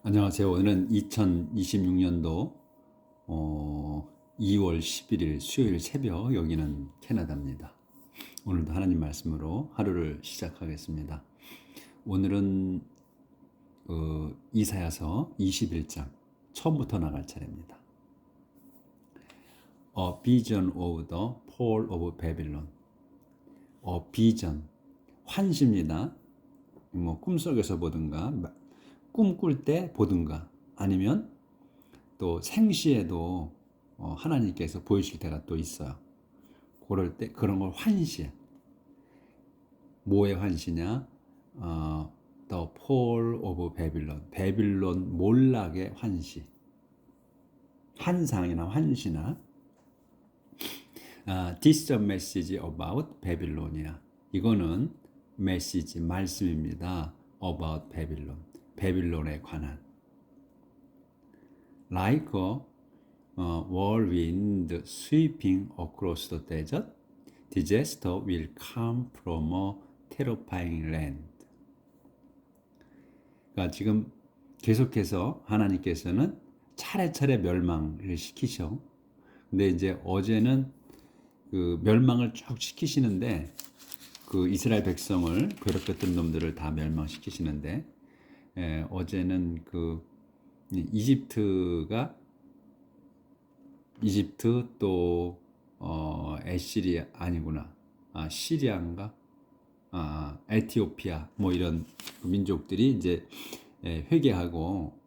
안녕하세요. 오늘은 2026년도 2월 11일 수요일 새벽, 여기는 캐나다입니다. 오늘도 하나님 말씀으로 하루를 시작하겠습니다. 오늘은 이사야서 21장 처음부터 나갈 차례입니다. A vision of the fall of Babylon. 비전, 환시입니다. 뭐 꿈속에서 보든가 꿈꿀 때 보든가 아니면 또 생시에도 하나님께서 보이실 때가 또 있어요. 그럴 때 그런 걸 환시. 뭐의 환시냐? The fall of Babylon. 베빌론 몰락의 환시. 환상이나 환시나 This is a message about Babylon이야. 이거는 메시지, 말씀입니다. About Babylon. 베빌론에 관한. Like a whirlwind sweeping across the desert, disaster will come from a terrifying land. 그러니까 지금 계속해서 하나님께서는 차례차례 멸망을 시키셔. 근데 이제 어제는 그 멸망을 쭉 시키시는데 그 이스라엘 백성을 괴롭혔던 놈들을 다 멸망시키시는데 어제는 그 이집트 또 에시리아 아니구나. 시리아인가? 에티오피아 뭐 이런 민족들이 이제 회개하고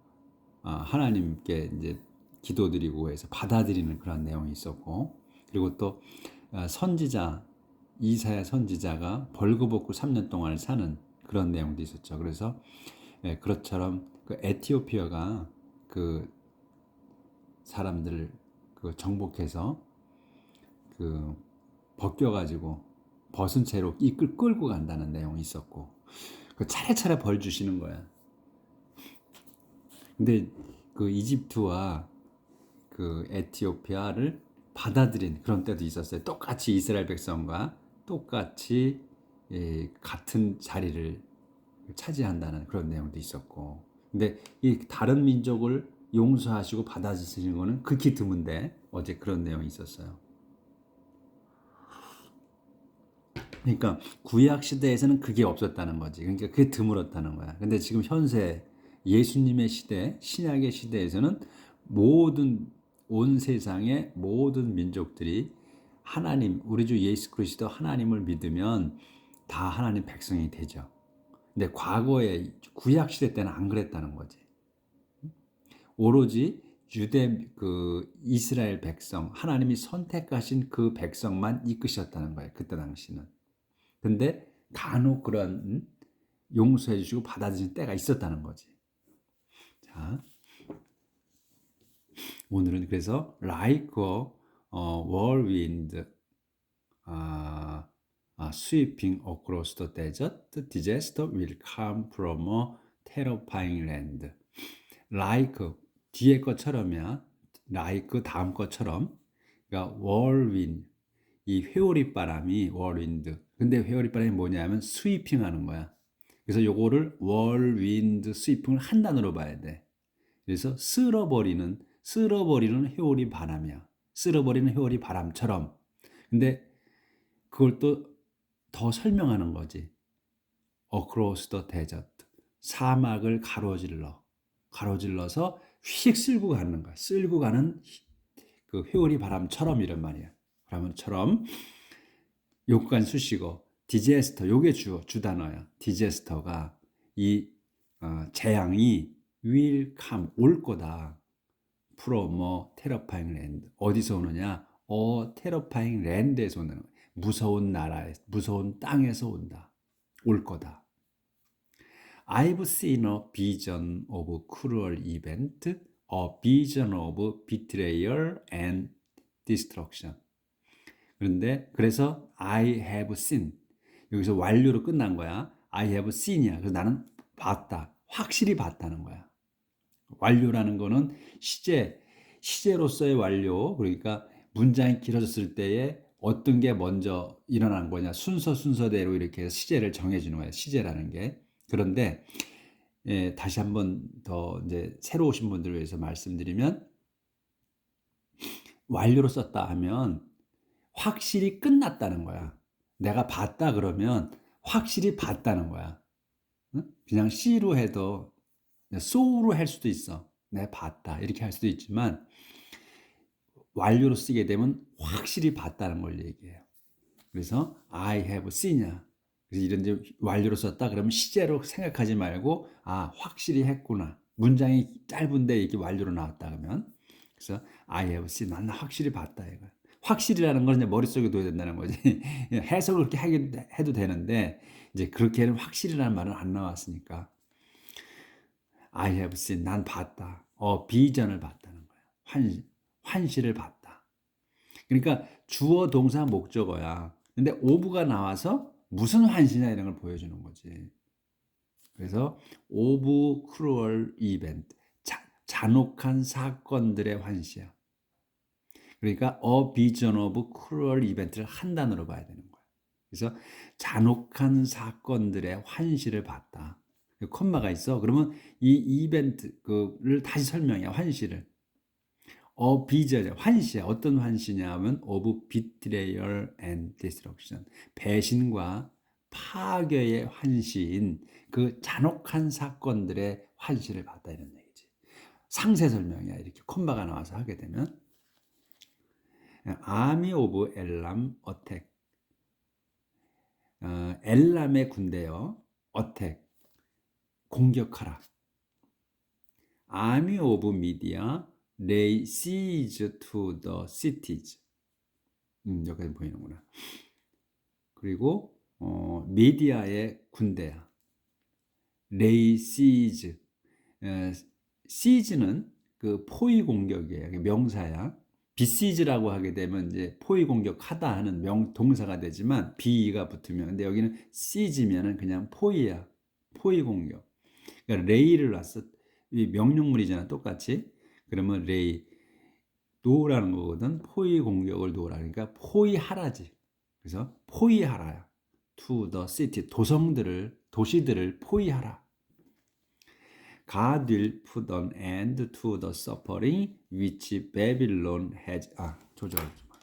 하나님께 이제 기도드리고 해서 받아들이는 그런 내용이 있었고, 그리고 또 선지자 이사야 선지자가 벌거벗고 3년 동안을 사는 그런 내용도 있었죠. 그래서 그것처럼 그 에티오피아가 그 사람들을 그 정복해서 그 벗겨가지고 벗은 채로 끌고 간다는 내용이 있었고, 그 차례차례 벌 주시는 거야. 근데 그 이집트와 그 에티오피아를 받아들인 그런 때도 있었어요. 똑같이 이스라엘 백성과 똑같이 같은 자리를 차지한다는 그런 내용도 있었고, 근데 이 다른 민족을 용서하시고 받아주시는 거는 극히 드문데 어제 그런 내용이 있었어요. 그러니까 구약 시대에서는 그게 없었다는 거지. 그러니까 그게 드물었다는 거야. 근데 지금 현세 예수님의 시대, 신약의 시대에서는 모든 온 세상의 모든 민족들이 하나님, 우리 주 예수 그리스도 하나님을 믿으면 다 하나님 백성이 되죠. 근데 과거에 구약 시대 때는 안 그랬다는 거지. 오로지 그 이스라엘 백성, 하나님이 선택하신 그 백성만 이끄셨다는 거예요. 그때 당시는. 근데 간혹 그런 용서해 주시고 받아들이는 때가 있었다는 거지. 자, 오늘은 그래서 like a whirlwind sweeping across the desert, disaster will come from a terrifying land. like 뒤에 것처럼이야. like 다음 것처럼. 그러니까 whirlwind 이 회오리 바람이 whirlwind. 근데 회오리 바람이 뭐냐면 스위핑 하는 거야. 그래서 요거를 whirlwind 스위핑을 한 단어로 봐야 돼. 그래서 쓸어버리는 회오리 바람이야. 쓸어버리는 회오리 바람처럼. 근데 그걸 또 더 설명하는 거지. Across the desert. 사막을 가로질러서 휙 쓸고 가는 거야. 쓸고 가는 그 회오리 바람처럼 이런 말이야. 바람처럼 요간 수식어 디제스터 요게 주 단어야. 디제스터가 이 재앙이 will come 올 거다. from a terrifying land. 어디서 오느냐? terrifying land에서 오는 거야. 무서운 나라에 무서운 땅에서 온다. 올 거다. I've seen a vision of cruel event, a vision of betrayal and destruction. 그래서 I have seen 여기서 완료로 끝난 거야. I have seen이야. 그래서 나는 봤다. 확실히 봤다는 거야. 완료라는 거는 시제로서의 완료. 그러니까 문장이 길어졌을 때에 어떤 게 먼저 일어난 거냐. 순서대로 이렇게 시제를 정해주는 거야. 시제라는 게. 그런데 예, 다시 한번 더 이제 새로 오신 분들을 위해서 말씀드리면 완료로 썼다 하면 확실히 끝났다는 거야. 내가 봤다 그러면 확실히 봤다는 거야. 응? 그냥 C로 해도 so로 할 수도 있어. 내가 봤다 이렇게 할 수도 있지만 완료로 쓰게 되면 확실히 봤다는 걸 얘기해요. 그래서 I have seen이야. 그래서 이런 이제 완료로 썼다 그러면 시제로 생각하지 말고 아 확실히 했구나. 문장이 짧은데 이게 완료로 나왔다 그러면 그래서 I have seen 나는 확실히 봤다 이거. 확실이라는 걸 이제 머릿속에 둬야 된다는 거지. 해석을 그렇게 해도 되는데 이제 그렇게는 확실이라는 말은 안 나왔으니까 I have seen 난 봤다. 비전을 봤다는 거야. 환시를 봤다. 그러니까 주어 동사 목적어야. 근데 오브가 나와서 무슨 환시냐 이런 걸 보여주는 거지. 그래서 오브 크루얼 이벤트 잔혹한 사건들의 환시야. 그러니까 a vision of cruel event를 한 단어로 봐야 되는 거야. 그래서 잔혹한 사건들의 환시를 봤다. 콤마가 있어. 그러면 이 이벤트를 다시 설명해. 환시를. 비전 환시야. 어떤 환시냐 하면 of betrayal and destruction. 배신과 파괴의 환시인 그 잔혹한 사건들의 환시를 봤다 이런 얘기지. 상세 설명이야. 이렇게 콤마가 나와서 하게 되면 아미 오브 엘람 어택. 엘람의 군대여 어택 공격하라. 아미 오브 미디어 lay siege to the cities. 여기까지 보이는구나. 그리고 미디어의 군대야. lay siege. siege는 그 포위 공격이에요. 명사야. besieg라고 하게 되면 이제 포위 공격하다 하는 동사가 되지만 be가 붙으면 근데 여기는 siege면은 그냥 포위야. 포위 공격. 그러니까 lay를 놨어. 이 명령문이잖아. 똑같이. 그러면 lay 놓으라는 거거든. 포위 공격을 놓으라. 그러니까 포위하라지. 그래서 포위하라야. to the city 도시들을 포위하라. God will put an end to the suffering which Babylon has. 조절하지 마.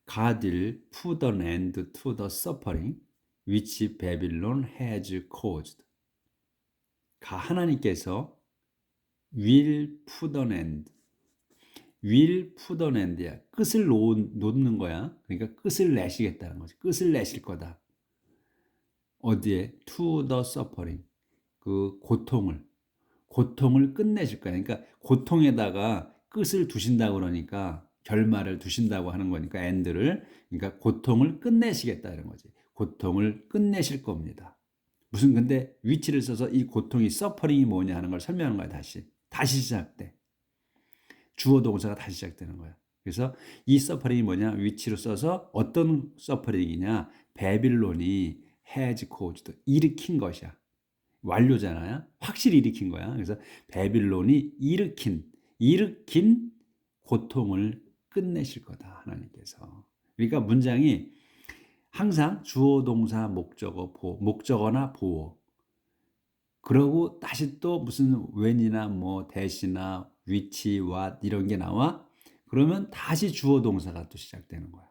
God will put an end to the suffering which Babylon has caused. 하나님께서 will put an end. will put an end야. 끝을 놓는 거야. 그러니까 끝을 내시겠다는 거지. 끝을 내실 거다. 어디에? to the suffering. 그 고통을 끝내실 거야. 그러니까 고통에다가 끝을 두신다고 그러니까 결말을 두신다고 하는 거니까 end를. 그러니까 고통을 끝내시겠다 이런 거지. 고통을 끝내실 겁니다. 무슨 근데 위치를 써서 이 고통이 suffering이 뭐냐 하는 걸 설명하는 거야. 다시 시작돼. 주어 동사가 다시 시작되는 거야. 그래서 이 suffering이 뭐냐? 위치로 써서 어떤 suffering이냐? 바빌론이 has caused 일으킨 것이야. 완료잖아요. 확실히 일으킨 거야. 그래서 바빌론이 일으킨 고통을 끝내실 거다. 하나님께서. 그러니까 문장이 항상 주어 동사 목적어나 보어. 그러고 다시 또 무슨 when이나 뭐 대시나 which, what 이런 게 나와. 그러면 다시 주어 동사가 또 시작되는 거야.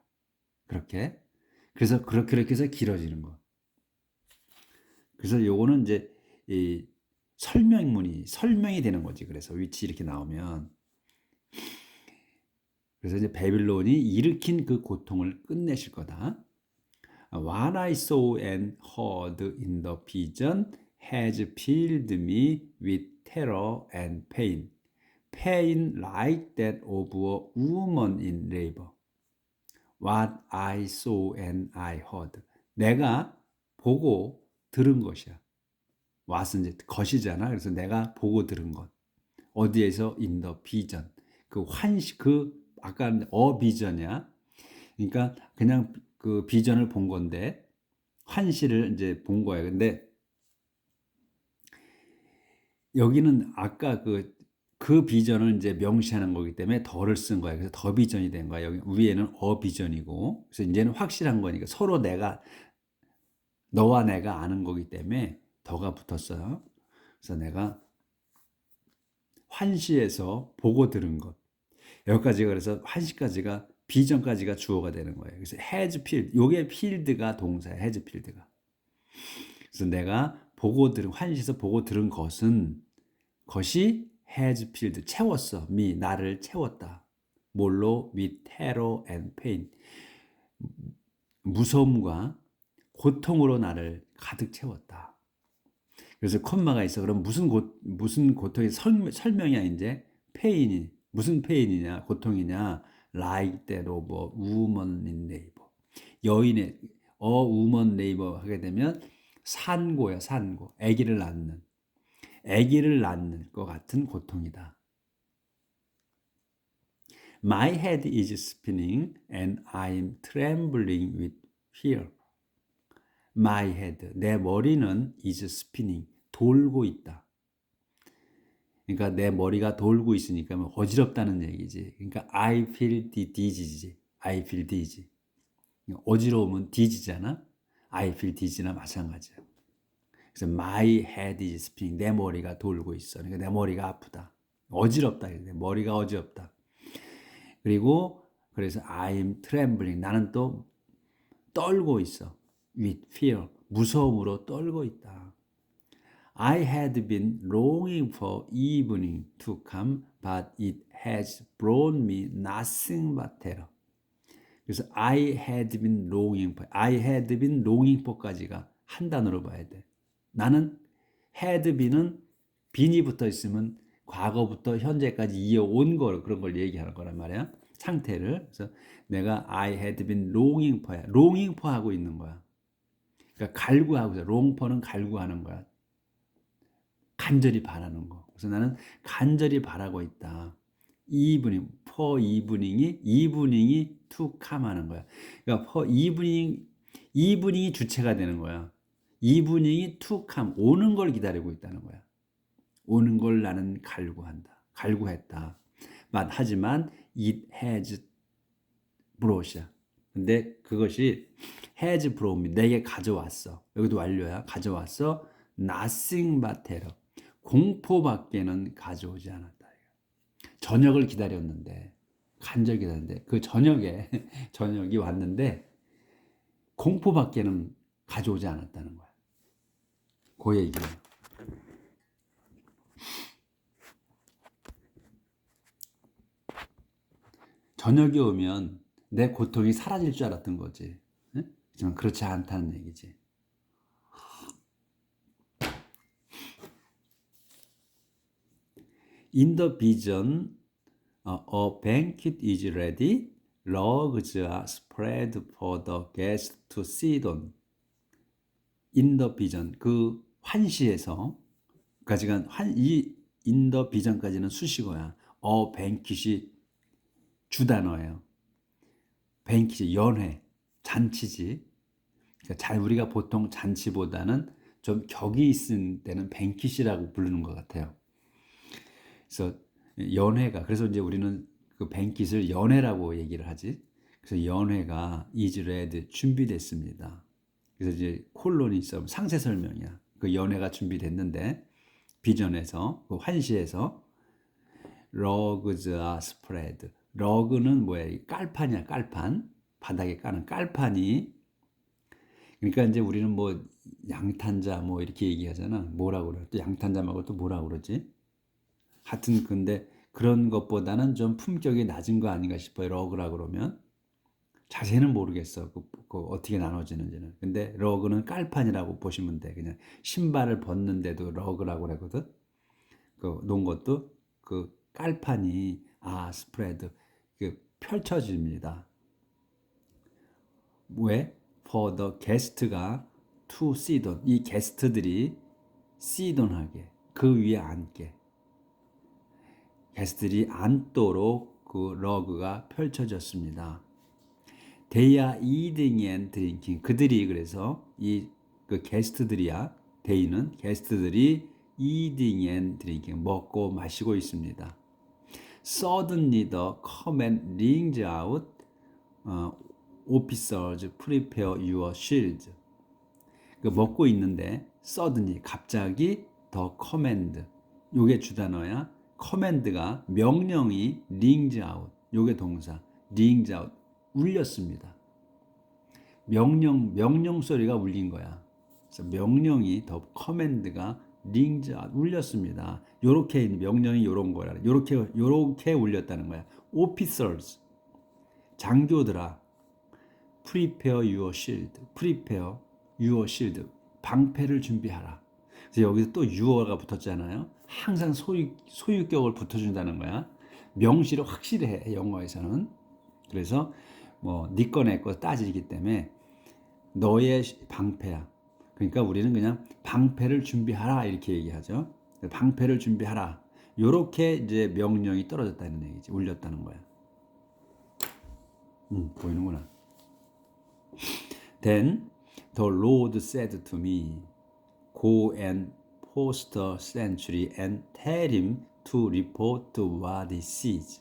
그렇게. 그래서 그렇게 해서 길어지는 거. 그래서 요거는 이제 이 설명이 되는 거지. 그래서 which 이렇게 나오면. 그래서 이제 바빌론이 일으킨 그 고통을 끝내실 거다. What I saw and heard in the vision has filled me with terror and pain. Pain like that of a woman in labor. What I saw and I heard. 내가 보고 들은 것이야. what은 이제 것이잖아. 그래서 내가 보고 들은 것. 어디에서 in the vision. 아까 비전이야. 그러니까 그냥 그 비전을 본 건데 환시를 이제 본 거예요. 근데 여기는 아까 그 그 비전을 이제 명시하는 거기 때문에 더를 쓴 거야. 그래서 더 비전이 된 거야. 여기 위에는 어 비전이고. 그래서 이제는 확실한 거니까 서로 너와 내가 아는 거기 때문에 더가 붙었어요. 그래서 내가 환시에서 보고 들은 것. 여기까지가 그래서 환시까지가 비전까지가 주어가 되는 거예요. 그래서 has filled. 요게 필드가 동사야. has filled가. 그래서 내가 보고 들은 환시에서 보고 들은 것이 has filled 채웠어. 나를 채웠다. 뭘로? with terror and pain. 무서움과 고통으로 나를 가득 채웠다. 그래서 콤마가 있어. 그럼 무슨 고통이 설명이야 이제 페인이 무슨 페인이냐 고통이냐 like that of a woman in labor. 여인의 woman labor 하게 되면 산고야 산고 아기를 낳는 것 같은 고통이다. My head is spinning and I'm trembling with fear. My head, 내 머리는 is spinning, 돌고 있다. 그러니까 내 머리가 돌고 있으니까 어지럽다는 얘기지. 그러니까 I feel dizzy. I feel dizzy. 어지러우면 dizzy잖아. I feel dizzy나 마찬가지야. 그래서 my head is spinning. 내 머리가 돌고 있어. 그러니까 내 머리가 아프다. 어지럽다. 내 머리가 어지럽다. 그리고 그래서 I'm trembling. 나는 또 떨고 있어. with fear. 무서움으로 떨고 있다. I had been longing for evening to come, but it has brought me nothing but terror. 그래서 I had been longing for까지가 한 단어로 봐야 돼. 나는 had been은 bean이 붙어 있으면 과거부터 현재까지 이어온 걸 그런 걸 얘기하는 거란 말이야. 상태를. 그래서 내가 I had been longing for야. longing for 하고 있는 거야. 그러니까 갈구하고 있어. long for는 갈구하는 거야. 간절히 바라는 거. 그래서 나는 간절히 바라고 있다. for evening이 to come 하는 거야. 그러니까 for evening이 주체가 되는 거야. evening이 to come, 오는 걸 기다리고 있다는 거야. 오는 걸 나는 갈구했다. 하지만 it has brought이야. 근데 그것이 has brought me, 내게 가져왔어. 여기도 완료야. 가져왔어. nothing but terror. 공포밖에는 가져오지 않았다. 저녁을 기다렸는데 간절히 기다렸는데 그 저녁이 왔는데 공포밖에는 가져오지 않았다는 거야. 그 얘기예요. 저녁이 오면 내 고통이 사라질 줄 알았던 거지. 하지만 그렇지 않다는 얘기지. In the vision, a banquet is ready. Rugs are spread for the guests to sit on. In the vision, 그 환시에서 까지가 in the vision까지는 수식어야. banquet이 주단어예요. banquet이 연회, 잔치지. 그러니까 우리가 보통 잔치보다는 좀 격이 있을 때는 banquet이라고 부르는 것 같아요. 그래서 그래서 이제 우리는 그 뱅킷을 연회라고 얘기를 하지. 그래서 연회가 is ready, 준비됐습니다. 그래서 이제 콜론이 있어 상세 설명이야. 그 연회가 준비됐는데 비전에서 그 환시에서 rugs are spread. 러그는 뭐야? 깔판이야, 깔판. 바닥에 까는 깔판이. 그러니까 이제 우리는 뭐 양탄자 뭐 이렇게 얘기하잖아. 뭐라고 그래? 또 양탄자 말고 또 뭐라고 그러지? 하여튼 근데 그런 것보다는 좀 품격이 낮은 거 아닌가 싶어요. 러그라 그러면. 자세히는 모르겠어. 그 어떻게 나눠지는지는. 근데 러그는 깔판이라고 보시면 돼. 그냥 신발을 벗는데도 러그라고 그러거든. 그 놓은 것도 그 깔판이 스프레드 펼쳐집니다. 왜? For the guest가 to sit on. 이 게스트들이 sit on하게 그 위에 앉게. 게스트들이 앉도록 그 러그가 펼쳐졌습니다. They are eating and drinking. 그들이 그래서 그 게스트들이야. they는 게스트들이 eating and drinking 먹고 마시고 있습니다. Suddenly the command rings out. Officers, prepare your shields. 그 먹고 있는데 suddenly 갑자기 the command. 요게 주단어야. command가 명령이 rings out. 요게 동사. rings out. 울렸습니다. 명령 소리가 울린 거야. 그래서 명령이 더 커맨드가 rings out, 울렸습니다. 요렇게 명령이 요런 거라. 요렇게 울렸다는 거야. officers, 장교들아, prepare your shield, prepare your shield, 방패를 준비하라. 그래서 여기서 또 your가 붙었잖아요. 항상 소유격을 붙여준다는 거야. 명시를 확실히 해, 영어에서는. 그래서 뭐 네 거 내 거 따지기 때문에 너의 방패야. 그러니까 우리는 그냥 방패를 준비하라 이렇게 얘기하죠. 방패를 준비하라. 요렇게 이제 명령이 떨어졌다는 얘기지. 울렸다는 거야. 보이는구나. Then the Lord said to me, Go and post a sentry and tell him to report what he sees.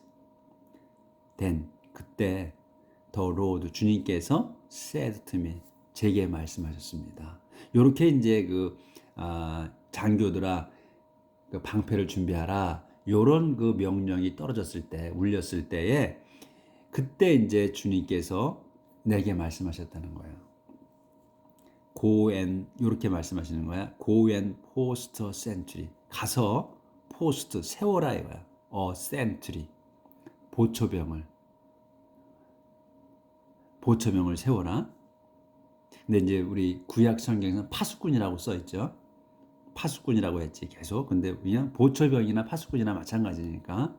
Then 그때 the Lord 주님께서 said to me 제게 말씀하셨습니다. 요렇게 이제 장교들아 그 방패를 준비하라. 요런 그 명령이 떨어졌을 때, 울렸을 때에 그때 이제 주님께서 내게 말씀하셨다는 거예요. Go and 요렇게 말씀하시는 거야. Go and post a sentry. 가서 post 세워라 이거야. a sentry. 보초병을 세워라. 근데 이제 우리 구약 성경에서는 파수꾼이라고 써 있죠. 파수꾼이라고 했지 계속. 근데 그냥 보초병이나 파수꾼이나 마찬가지니까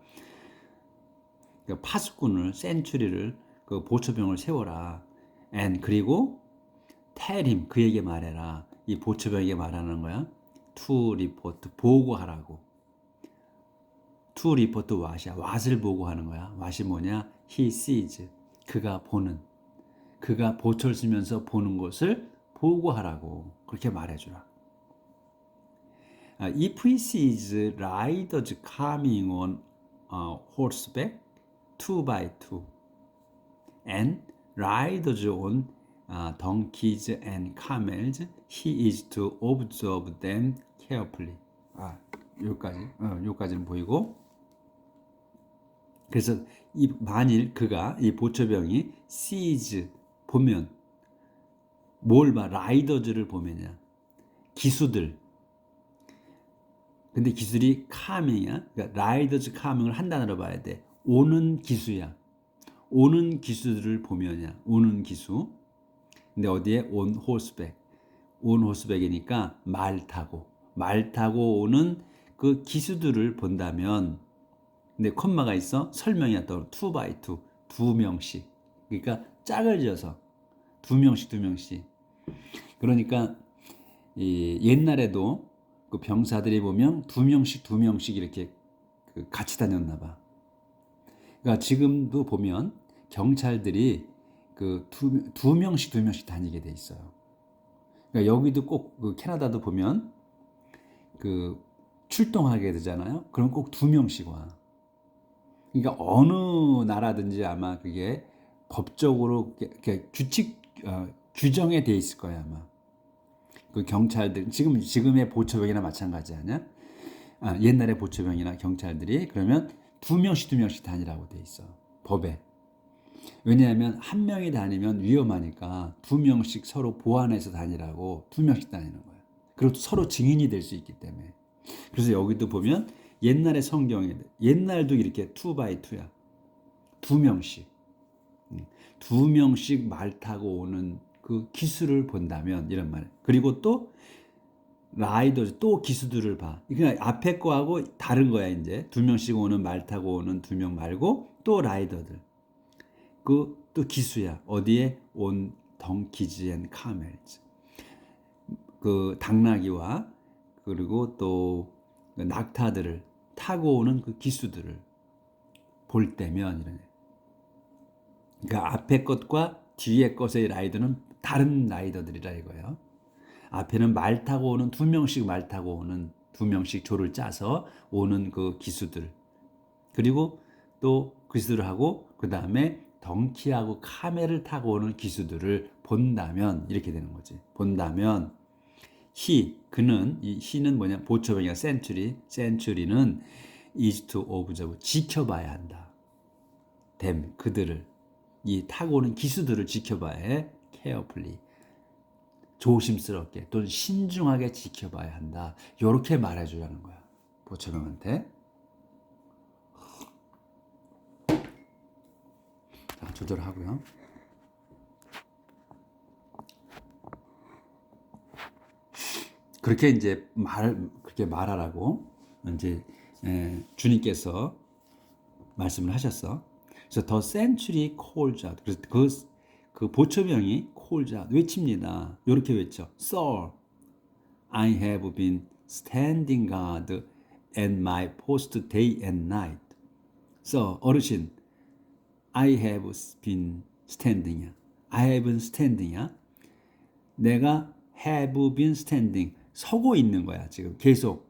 그 파수꾼을 센츄리를 그 보초병을 세워라. and 그리고 tell him 그에게 말해라. 이 보초병에게 말하는 거야. to report 보고하라고. to report what이야. what을 보고하는 거야. what이 뭐냐? he sees 그가 보는. 그가 보초를 쓰면서 보는 것을 보고하라고 그렇게 말해주라. If he sees riders coming on horseback 2x2 and riders on donkeys and camels, he is to observe them carefully. 여기까지는 보이고. 그래서 만일 그가 이 보초병이 sees 보면 뭘 봐? 라이더즈를 보면이야. 기수들. 근데 기술이 coming이야. 그러니까 라이더즈 coming을 한 단어로 봐야 돼. 오는 기수야. 오는 기수들을 보면이야. 오는 기수. 근데 어디에? on horseback. on horseback이니까 말 타고 오는 그 기수들을 본다면 근데 콤마가 있어. 설명이야. 또 2x2. 두 명씩. 그러니까 짝을 지어서 두 명씩. 그러니까 옛날에도 그 병사들이 보면 두 명씩 이렇게 같이 다녔나 봐. 그러니까 지금도 보면 경찰들이 그 두 명씩 다니게 돼 있어요. 그러니까 여기도 꼭 그 캐나다도 보면 그 출동하게 되잖아요. 그럼 꼭 두 명씩 와. 그러니까 어느 나라든지 아마 그게 법적으로 규정에 돼 있을 거야 아마. 그 경찰들 지금의 보초병이나 마찬가지 아니야? 옛날의 보초병이나 경찰들이 그러면 두 명씩 다니라고 돼 있어 법에. 왜냐하면 한 명이 다니면 위험하니까 두 명씩 서로 보완해서 다니라고 두 명씩 다니는 거야. 그리고 서로 증인이 될 수 있기 때문에. 그래서 여기도 보면 옛날의 성경에 옛날도 이렇게 2x2야. 두 명씩 말 타고 오는 그 기수를 본다면 이런 말. 그리고 또 라이더 또 기수들을 봐. 그냥 앞에 거하고 다른 거야 이제. 두 명씩 오는 말 타고 오는 두 명 말고 또 라이더들. 그 또 기수야. 어디에? on donkeys and camels. 그 당나귀와 그리고 또 낙타들을 타고 오는 그 기수들을 볼 때면 이런. 그러니까 앞에 것과 뒤에 것의 라이더는 다른 라이더들이라 이거예요. 앞에는 말 타고 오는 두 명씩 조를 짜서 오는 그 기수들. 그리고 또 기수들을 하고 그 다음에 덩키하고 카멜을 타고 오는 기수들을 본다면 이렇게 되는 거지. 본다면 그는 이 he는 뭐냐 보초병이야 century는 is to observe 지켜봐야 한다. 그들을 이 타고 오는 기수들을 지켜봐야 해. carefully 조심스럽게 또는 신중하게 지켜봐야 한다. 이렇게 말해주라는 거야. 보초병한테. 자, 조절하고요. 그렇게 이제 그렇게 말하라고 이제 주님께서 말씀을 하셨어. 그래서 the century calls out. 그래서 그 보초병이 calls out 외칩니다. 이렇게 외쳐. Sir, I have been standing guard at my post day and night. So 어르신, I have been standing이야. I have been standing이야. 내가 have been standing 서고 있는 거야. 지금 계속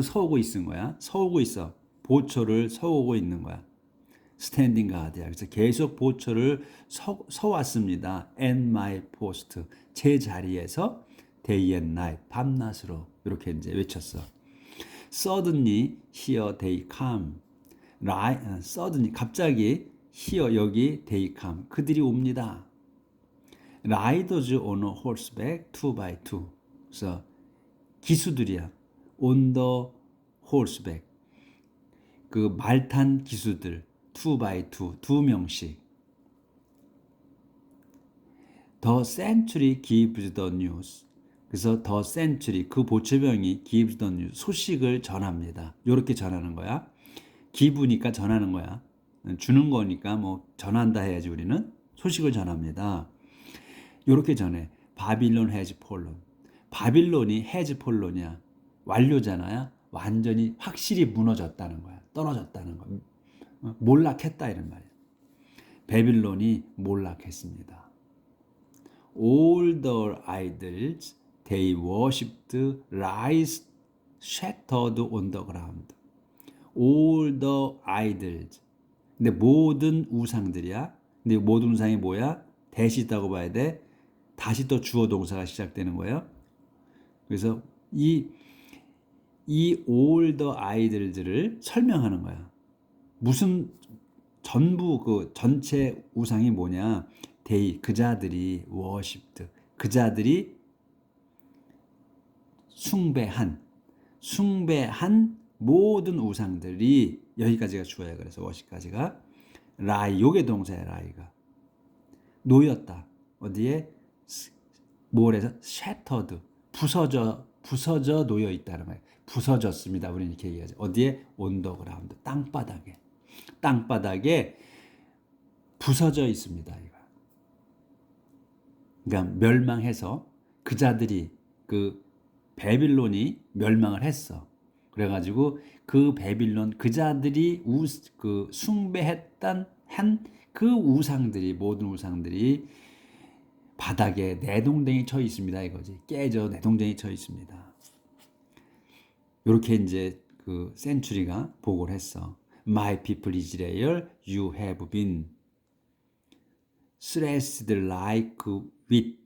서고 있는 거야. 서고 있어. 보초를 서고 있는 거야. 스탠딩 가드야. 그래서 계속 보초를 서왔습니다. at my post 제 자리에서 day and night 밤낮으로 이렇게 이제 외쳤어. suddenly here they come. suddenly 갑자기 here 여기 they come 그들이 옵니다. riders on a horseback 2x2. 그래서 기수들이야. on the horseback. 그 말탄 기수들 2x2 두 명씩. The century gives the news. 그래서 the century 그 보초병이 gives the news 소식을 전합니다. 이렇게 전하는 거야. 기부니까 전하는 거야. 주는 거니까 뭐 전한다 해야지 우리는 소식을 전합니다. 이렇게 전해. 바빌론 has fallen. 바빌론이 has fallen이야. 완료잖아요. 완전히 확실히 무너졌다는 거야. 떨어졌다는 거야. 몰락했다 이런 말이야. 바빌론이 몰락했습니다. All the idols they worshipped lies shattered on the ground. All the idols. 근데 모든 우상들이야. 근데 모든 우상이 뭐야? 대시 있다고 봐야 돼. 다시 또 주어 동사가 시작되는 거예요. 그래서 이 all the idols들을 설명하는 거야. 무슨 전부 그 전체 우상이 뭐냐? they 그자들이 worshipped 그자들이 숭배한 모든 우상들이 여기까지가 주어야 그래서 worship까지가 lie 요게 동사야 lie가 놓였다. 어디에? 뭘해서 shattered 부서져 놓여 있다는 거예요. 부서졌습니다. 우리는 이렇게 얘기하죠. 어디에? on the ground 땅바닥에 부서져 있습니다. 이거. 그러니까 멸망해서 그자들이 그 바빌론이 멸망을 했어. 그래가지고 그 바빌론 그자들이 그 숭배했던 그 우상들이 모든 우상들이 바닥에 내동댕이 쳐 있습니다. 이거지. 깨져 내동댕이 쳐 있습니다. 이렇게 이제 그 센츄리가 보고를 했어. My people Israel, you have been stressed like wheat,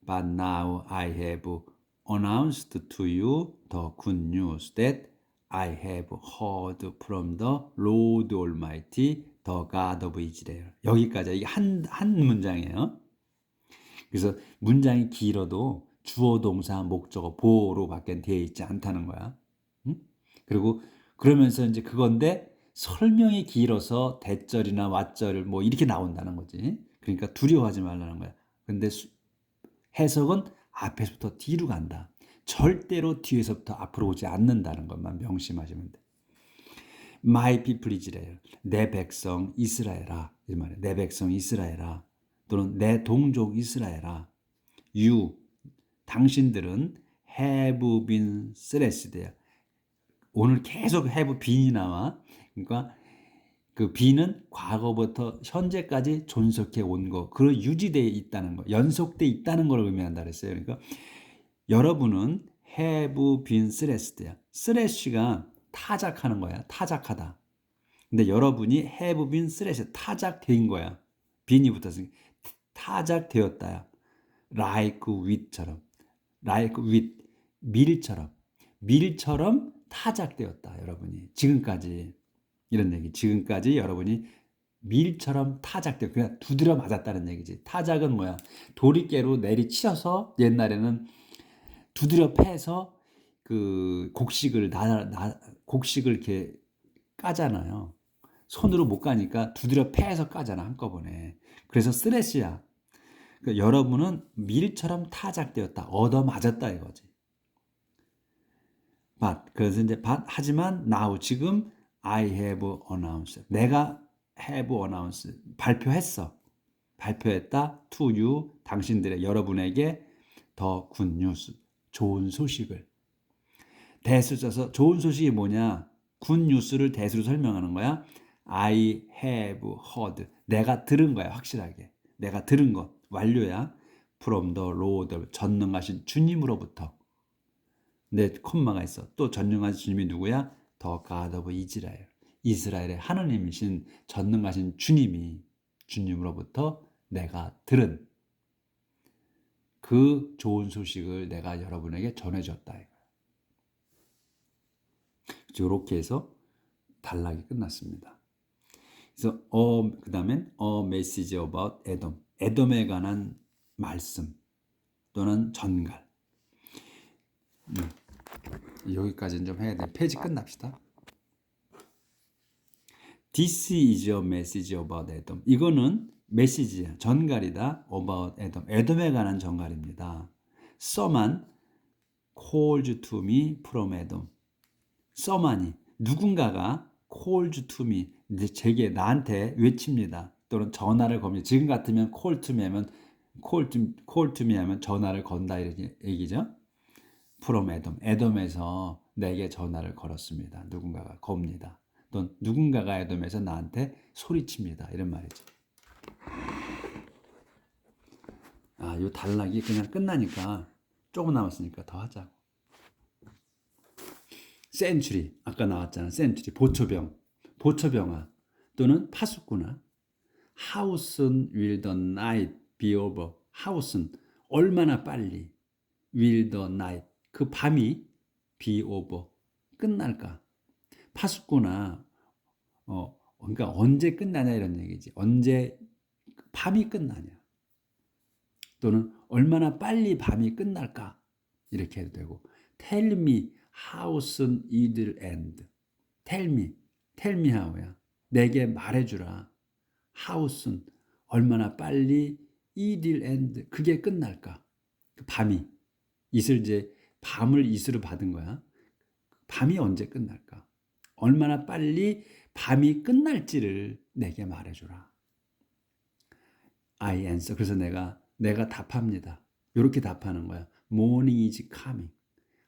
but now I have announced to you the good news that I have heard from the Lord Almighty, the God of Israel. 여기까지 이게 한 문장이에요. 그래서 문장이 길어도 주어 동사 목적어 보어로밖에 되어 있지 않다는 거야. 그리고 그러면서 이제 그건데 설명이 길어서 대절이나 왓절 뭐 이렇게 나온다는 거지. 그러니까 두려워하지 말라는 거야. 근데 해석은 앞에서부터 뒤로 간다. 절대로 뒤에서부터 앞으로 오지 않는다는 것만 명심하시면 돼. My people Israel, 내 백성 이스라엘아, 이 말이야. 내 백성 이스라엘아, 또는 내 동족 이스라엘아. You, 당신들은 have been stressed. 오늘 계속 have been이 나와. 그러니까 그 be는 과거부터 현재까지 존속해 온 거, 그 유지되어 있다는 거, 연속돼 있다는 걸 의미한다 그랬어요. 그러니까 여러분은 have been stressed야. stress가 타작하는 거야. 타작하다. 근데 여러분이 have been slash 타작된 거야. bean이 붙었으니까 타작되었다야. like with처럼. like with 밀처럼 타작되었다. 여러분이 지금까지 이런 얘기. 지금까지 여러분이 밀처럼 타작되어 그냥 두드려 맞았다는 얘기지. 타작은 뭐야? 도리깨로 내리치셔서 옛날에는 두드려 패서 그 곡식을 이렇게 까잖아요. 손으로 못 까니까 두드려 패서 까잖아 한꺼번에. 그래서 스레시야. 그러니까 여러분은 밀처럼 타작되었다. 얻어맞았다 이거지. 그래서 이제 하지만 now 지금 I have announced. 내가 have announced. 발표했다. to you 당신들의 여러분에게 더 good news. 좋은 소식을. 대수 써서 좋은 소식이 뭐냐? good news를 대수로 설명하는 거야. I have heard. 내가 들은 거야, 확실하게. 내가 들은 것. 완료야. From the Lord. 전능하신 주님으로부터. 내 콤마가 있어. 또 전능하신 주님이 누구야? The God of Israel. 이스라엘의 하나님이신 전능하신 주님으로부터 내가 들은 그 좋은 소식을 내가 여러분에게 전해줬다. 이렇게 해서 단락이 끝났습니다. 그래서 그 다음엔 A message about Edom. 에돔에 관한 말씀 또는 전갈. 여기까지는 좀 해야 돼. 페이지 끝납시다. This is a message about Edom. 이거는 메시지야. 전갈이다. About Edom. 에돔에 관한 전갈입니다. Someone calls to me from Edom. Someone이 누군가가 calls to me 이제 제게 나한테 외칩니다. 또는 전화를 겁니다. 지금 같으면 call to me 하면 전화를 건다 이런 얘기죠. from Edom. 에돔에서 내게 전화를 걸었습니다. 누군가가 겁니다. 또 누군가가 에돔에서 나한테 소리칩니다. 이런 말이죠. 이 단락이 그냥 끝나니까 조금 남았으니까 더 하자고. 센츄리 아까 나왔잖아. 센츄리 보초병아 또는 파수꾼아. How soon will the night be over? How soon 얼마나 빨리 will the night 그 밤이 be over 끝날까? 파수꾼아 그러니까 언제 끝나냐 이런 얘기지. 언제 밤이 끝나냐 또는 얼마나 빨리 밤이 끝날까 이렇게 해도 되고 tell me how soon it will end. tell me how야. 내게 말해주라. how soon 얼마나 빨리 it will end 그게 끝날까? 그 밤이 밤을 이슬로 받은 거야. 밤이 언제 끝날까? 얼마나 빨리 밤이 끝날지를 내게 말해주라. I answer. 그래서 내가 답합니다. 이렇게 답하는 거야. Morning is coming.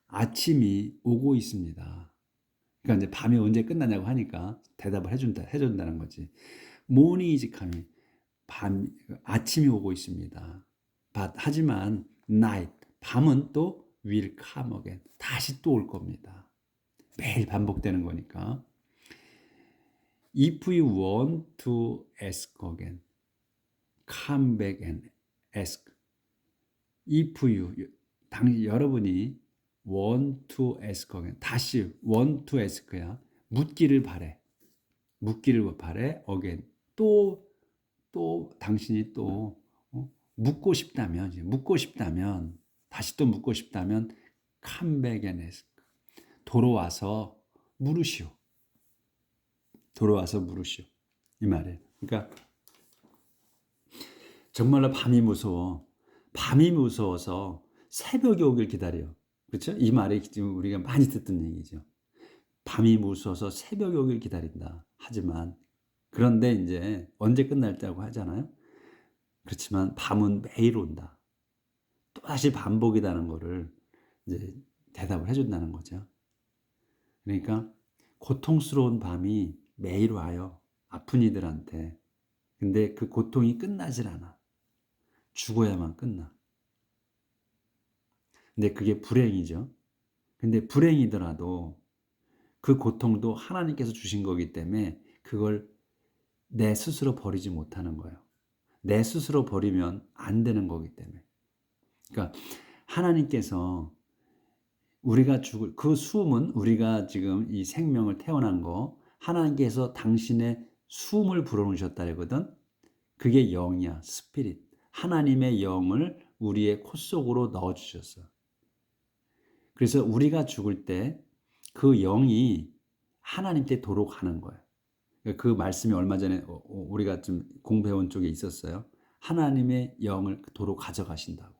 아침이 오고 있습니다. 그러니까 이제 밤이 언제 끝나냐고 하니까 대답을 해준다는 거지. Morning is coming. 아침이 오고 있습니다. 하지만 night, 밤은 또 will come again. 다시 또 올 겁니다. 매일 반복되는 거니까. If you want to ask again, come back and ask. If you, 여러분이 want to ask again, 다시 want to ask야. 묻기를 바래 again. 또 당신이 또 묻고 싶다면 다시 또 묻고 싶다면 come back and ask. 돌아와서 물으시오. 이 말이에요. 그러니까 정말로 밤이 무서워서 새벽이 오길 기다려. 그렇죠? 이 말이 지금 우리가 많이 듣던 얘기죠. 밤이 무서워서 새벽이 오길 기다린다. 하지만 그런데 이제 언제 끝날다고 하잖아요. 그렇지만 밤은 매일 온다. 또다시 반복이라는 거를 이제 대답을 해준다는 거죠. 그러니까 고통스러운 밤이 매일 와요. 아픈 이들한테. 근데 그 고통이 끝나질 않아. 죽어야만 끝나. 근데 그게 불행이죠. 근데 불행이더라도 그 고통도 하나님께서 주신 거기 때문에 그걸 내 스스로 버리지 못하는 거예요. 내 스스로 버리면 안 되는 거기 때문에. 그러니까 하나님께서 우리가 죽을 그 숨은 우리가 지금 이 생명을 태어난 거 하나님께서 당신의 숨을 불어넣으셨다거든. 그게 영이야, 스피릿. 하나님의 영을 우리의 코 속으로 넣어 주셨어. 그래서 우리가 죽을 때 그 영이 하나님께 도로 가는 거예요. 그 말씀이 얼마 전에 우리가 좀 공부해온 쪽에 있었어요. 하나님의 영을 도로 가져가신다고.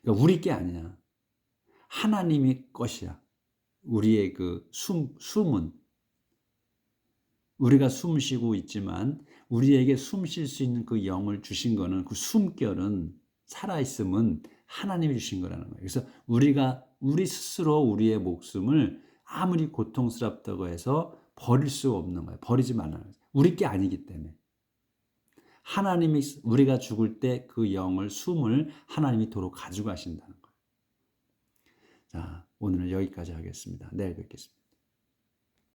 그러니까 우리 게 아니야. 하나님의 것이야. 우리의 그 숨은 우리가 숨 쉬고 있지만 우리에게 숨 쉴 수 있는 그 영을 주신 거는 그 숨결은 살아있음은 하나님이 주신 거라는 거예요. 그래서 우리가 우리 스스로 우리의 목숨을 아무리 고통스럽다고 해서 버릴 수 없는 거예요. 버리지 말라는 거예요. 우리 게 아니기 때문에. 하나님이 우리가 죽을 때 그 영을 숨을 하나님이 도로 가져가신다는 거예요. 자, 오늘은 여기까지 하겠습니다. 내일 뵙겠습니다.